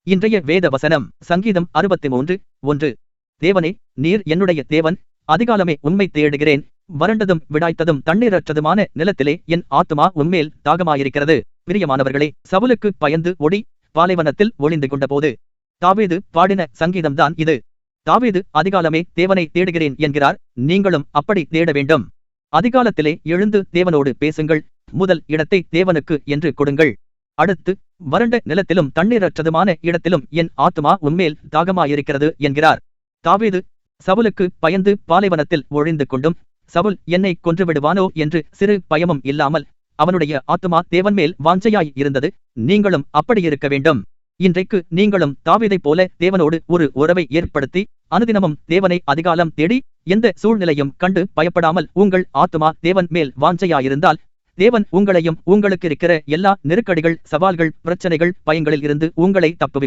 இன்றைய வேத வசனம் சங்கீதம் 63:1. தேவனே, நீர் என்னுடைய தேவன், அதிகாலமே உம்மை தேடுகிறேன். வறண்டதும் விடாய்த்ததும் தண்ணீரற்றதுமான நிலத்திலே என் ஆத்துமா உம்மேல் தாகமாயிருக்கிறது. பிரியமானவர்களே, சவுலுக்கு பயந்து ஓடி பாலைவனத்தில் ஒளிந்து கொண்டபோது தாவீது பாடின சங்கீதம்தான் இது. தாவீது அதிகாலமே தேவனை தேடுகிறேன் என்கிறார். நீங்களும் அப்படி தேட வேண்டும். அதிகாலத்திலே எழுந்து தேவனோடு பேசுங்கள். முதல் இடத்தை தேவனுக்கு என்று கொடுங்கள். அடுத்து, வறண்ட நிலத்திலும் தண்ணீரற்றதுமான இடத்திலும் என் ஆத்துமா உம்மேல் தாகமாயிருக்கிறது என்கிறார். தாவீது சவுலுக்கு பயந்து பாலைவனத்தில் ஒழிந்து கொண்டும், சவுல் என்னை கொன்றுவிடுவானோ என்று சிறு பயமும் இல்லாமல் அவனுடைய ஆத்துமா தேவன் மேல் வாஞ்சையாய் இருந்தது. நீங்களும் அப்படியிருக்க வேண்டும். இன்றைக்கு நீங்களும் தாவீதைப் போல தேவனோடு ஒரு உறவை ஏற்படுத்தி அனுதினமும் தேவனை அதிகாலம் தேடி எந்த சூழ்நிலையும் கண்டு பயப்படாமல் உங்கள் ஆத்துமா தேவன் மேல் வாஞ்சையாயிருந்தால் தேவன் உங்களையும் உங்களுக்கு இருக்கிற எல்லா நெருக்கடிகள், சவால்கள், பிரச்சனைகள், பயங்களில் இருந்து உங்களை தப்புவிப்பார்.